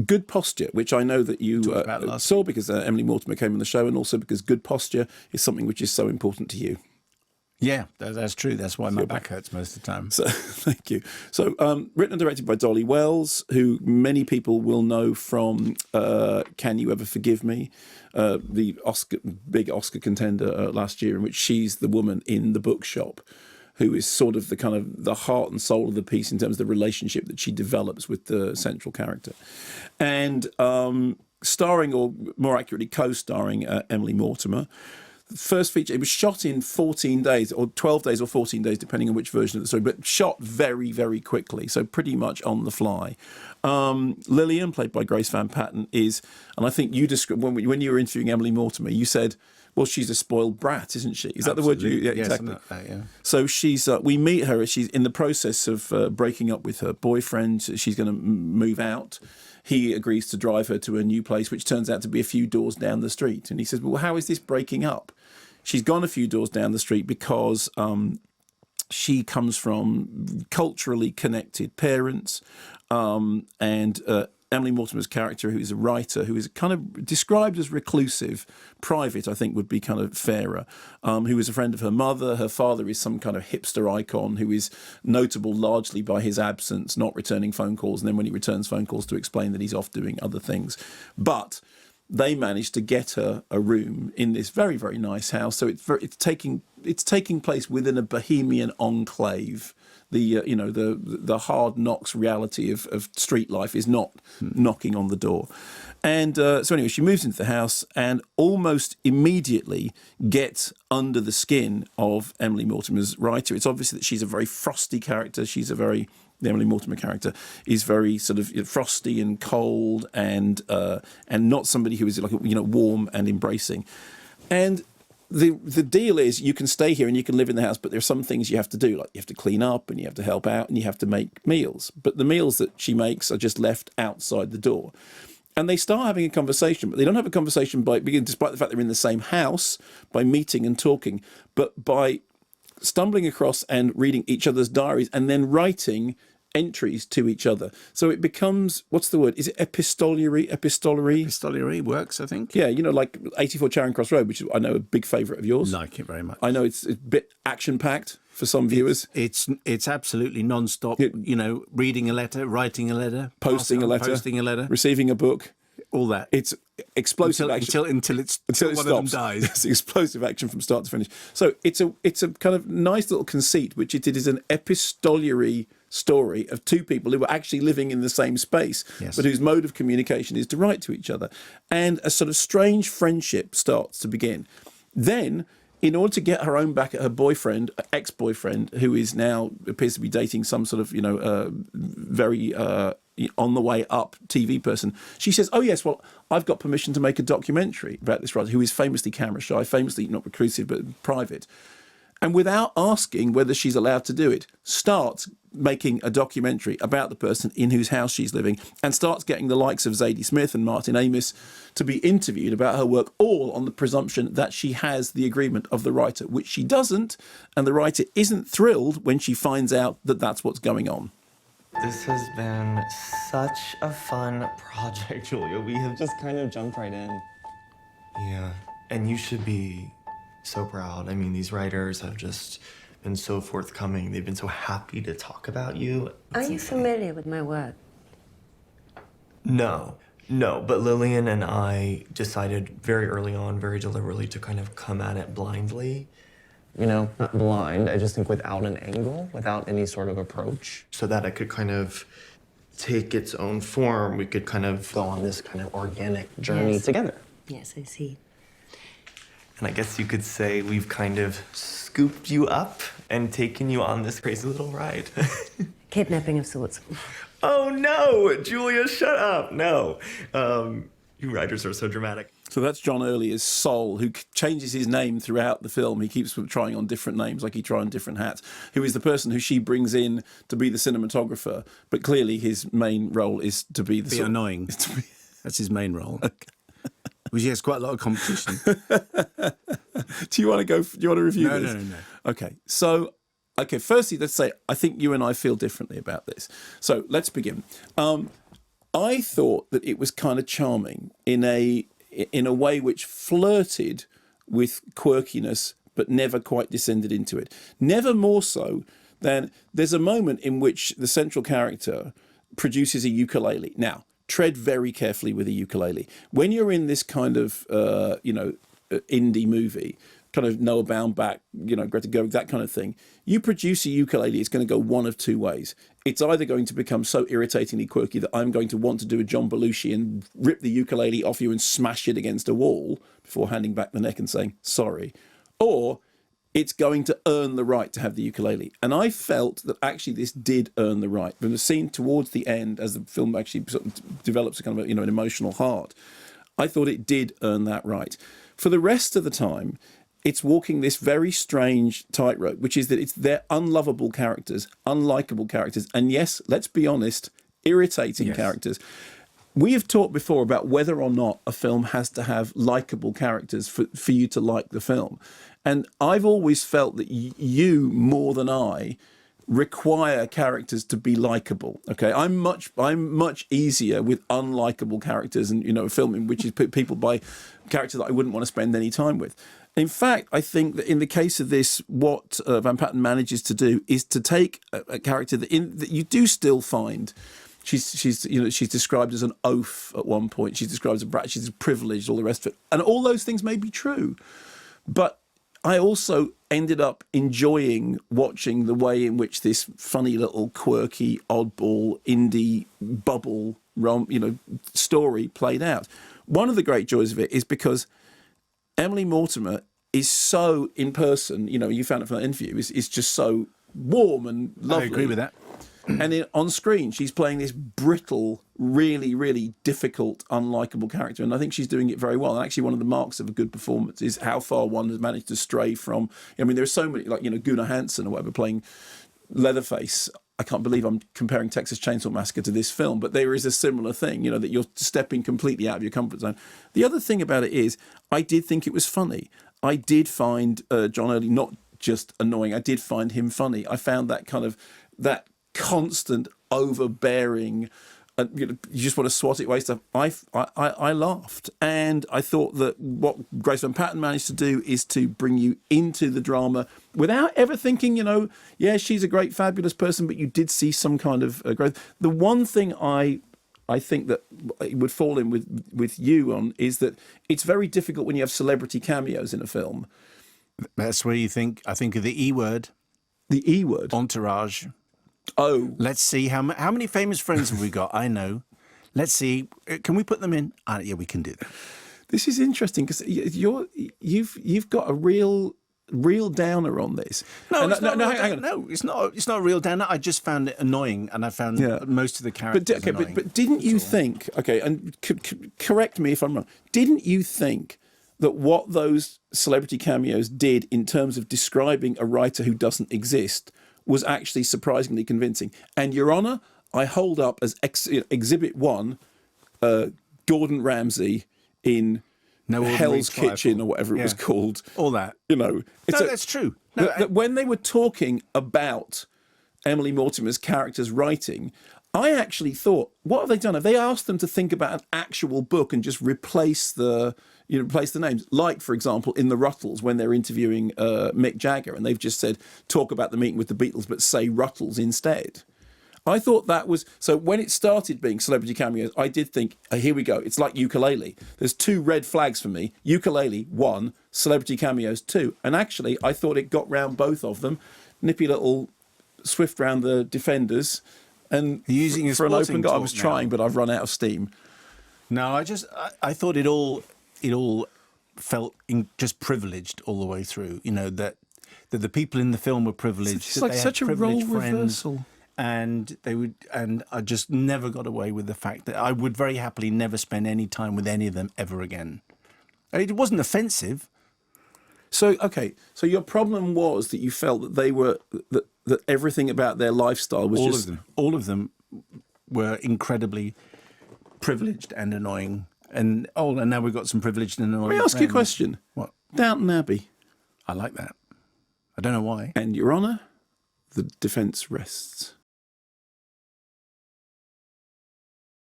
Good Posture, which I know that you saw because Emily Mortimer came on the show, and also because good posture is something which is so important to you. Yeah, that's true. That's why my back hurts most of the time. So, thank you. So, written and directed by Dolly Wells, who many people will know from Can You Ever Forgive Me, the big Oscar contender last year, in which she's the woman in the bookshop who is sort of the heart and soul of the piece in terms of the relationship that she develops with the central character. And starring, or more accurately co-starring, Emily Mortimer. First feature, it was shot in 14 days, or 12 days or 14 days, depending on which version of the story, but shot very, very quickly, so pretty much on the fly. Lillian, played by Grace Van Patten, is, and I think you described, when you were interviewing Emily Mortimer, you said, well, she's a spoiled brat, isn't she? Is that the word you... Yeah, exactly. Like that, yeah. So she's, we meet her, she's in the process of breaking up with her boyfriend. She's going to move out. He agrees to drive her to a new place, which turns out to be a few doors down the street. And he says, well, how is this breaking up? She's gone a few doors down the street because she comes from culturally connected parents, and Emily Mortimer's character, who is a writer, who is kind of described as reclusive, private, I think would be kind of fairer, who is a friend of her mother. Her father is some kind of hipster icon who is notable largely by his absence, not returning phone calls, and then when he returns phone calls to explain that he's off doing other things. But they managed to get her a room in this very, very nice house. So it's taking place within a bohemian enclave. The hard knocks reality of street life is not knocking on the door. And so anyway, she moves into the house and almost immediately gets under the skin of Emily Mortimer's writer. It's obvious that she's a very frosty character. The Emily Mortimer character is very sort of frosty and cold, and not somebody who is warm and embracing. And the deal is, you can stay here and you can live in the house, but there are some things you have to do, like you have to clean up and you have to help out and you have to make meals. But the meals that she makes are just left outside the door. And they start having a conversation, but they don't have a conversation despite the fact they're in the same house, by meeting and talking, but by stumbling across and reading each other's diaries and then writing entries to each other. So it becomes, what's the word? Is it epistolary? Epistolary works, I think. Yeah, like 84 Charing Cross Road, which is, I know, a big favourite of yours. Like it very much. I know it's a bit action-packed for some viewers. It's absolutely non-stop, reading a letter, writing a letter, posting a letter, receiving a book. All that. It's explosive action until it one stops. of them dies. It's explosive action from start to finish. So it's a kind of nice little conceit, which it is an epistolary story of two people who are actually living in the same space, yes, but whose mode of communication is to write to each other. And a sort of strange friendship starts to begin. Then, in order to get her own back at her boyfriend, ex-boyfriend, who is now appears to be dating some sort of, very on the way up TV person, she says, oh yes, well, I've got permission to make a documentary about this writer who is famously camera shy, famously not reclusive, but private. And without asking whether she's allowed to do it, starts making a documentary about the person in whose house she's living, and starts getting the likes of Zadie Smith and Martin Amis to be interviewed about her work, all on the presumption that she has the agreement of the writer, which she doesn't, and the writer isn't thrilled when she finds out that that's what's going on. This has been such a fun project, Julia. We have just kind of jumped right in. Yeah, and you should be so proud. I mean, these writers have just been so forthcoming. They've been so happy to talk about you. Are you familiar with my work? No, but Lillian and I decided very early on, very deliberately, to kind of come at it blindly. Not blind, I just think without an angle, without any sort of approach, so that it could kind of take its own form. We could kind of go on this kind of organic journey together. Yes, I see. And I guess you could say we've kind of scooped you up and taken you on this crazy little ride. Kidnapping of sorts. Oh no, Julia, shut up, no. You writers are so dramatic. So that's John Earlier's Sol, who changes his name throughout the film. He keeps trying on different names, like he tried on different hats, who is the person who she brings in to be the cinematographer. But clearly his main role is to be the... annoying. That's his main role. Okay. Which he has quite a lot of competition. Do you want to review this? No. Okay, so... Okay, firstly, let's say I think you and I feel differently about this. So let's begin. I thought that it was kind of charming in a way which flirted with quirkiness, but never quite descended into it. Never more so than there's a moment in which the central character produces a ukulele. Now, tread very carefully with a ukulele. When you're in this kind of, indie movie, kind of Noah Baumbach, Greta Gerwig, that kind of thing, you produce a ukulele, it's going to go one of two ways. It's either going to become so irritatingly quirky that I'm going to want to do a John Belushi and rip the ukulele off you and smash it against a wall before handing back the neck and saying, sorry. Or it's going to earn the right to have the ukulele. And I felt that actually this did earn the right. From the scene towards the end, as the film actually sort of develops a kind of, an emotional heart, I thought it did earn that right. For the rest of the time, it's walking this very strange tightrope, which is that they're unlovable characters, unlikable characters, and yes, let's be honest, irritating characters. We have talked before about whether or not a film has to have likable characters for you to like the film. And I've always felt that you, more than I, require characters to be likable. Okay, I'm much easier with unlikable characters, and a film in which is people by characters that I wouldn't want to spend any time with. In fact, I think that in the case of this, what Van Patten manages to do is to take a character that you do still find. She's described as an oaf at one point. She's described as a brat. She's privileged. All the rest of it, and all those things may be true, but I also ended up enjoying watching the way in which this funny little quirky, oddball, indie bubble story played out. One of the great joys of it is because Emily Mortimer is so in person, you found it from that interview, is just so warm and lovely. I agree with that. And on screen, she's playing this brittle, really, really difficult, unlikable character. And I think she's doing it very well. And actually, one of the marks of a good performance is how far one has managed to stray from. There's so many, like, Gunnar Hansen or whatever, playing Leatherface. I can't believe I'm comparing Texas Chainsaw Massacre to this film, but there is a similar thing, that you're stepping completely out of your comfort zone. The other thing about it is, I did think it was funny. I did find John Early not just annoying. I did find him funny. I found that constant overbearing, you just want to swat it away stuff. I laughed, and I thought that what Grace Van Patten managed to do is to bring you into the drama without ever thinking, she's a great, fabulous person, but you did see some kind of growth. The one thing I think that it would fall in with you on is that it's very difficult when you have celebrity cameos in a film. That's where I think of the E word. The E word? Entourage. Oh. Let's see, how many famous friends have we got? I know. Let's see. Can we put them in? Yeah, we can do that. This is interesting because you've got a real downer on this. No, hang on. No, it's not a real downer. I just found it annoying, and I found most of the characters annoying. But didn't you think? Okay, and correct me if I'm wrong. Didn't you think that what those celebrity cameos did in terms of describing a writer who doesn't exist was actually surprisingly convincing? And Your Honour, I hold up as Exhibit 1, Gordon Ramsay in Hell's Kitchen or whatever it was called. All that. That's true. That when they were talking about Emily Mortimer's character's writing, I actually thought, what have they done? Have they asked them to think about an actual book and just replace the names? Like, for example, in The Ruttles, when they're interviewing Mick Jagger, and they've just said, talk about the meeting with the Beatles, but say Ruttles instead. I thought that was... So when it started being celebrity cameos, I did think, here we go. It's like ukulele. There's two red flags for me. Ukulele, 1. Celebrity cameos, 2. And actually, I thought it got round both of them. Nippy little swift round the defenders. And using for an open goal, I was trying, but I've run out of steam. No, I thought it all felt just privileged all the way through. That the people in the film were privileged. It's like such a role reversal. And I just never got away with the fact that I would very happily never spend any time with any of them ever again. It wasn't offensive. So your problem was that you felt that they were that everything about their lifestyle was all of them were incredibly privileged and annoying. And now we've got some privileged and annoying. Let me ask you a question. What? Downton Abbey. I like that. I don't know why. And Your Honour, the defence rests.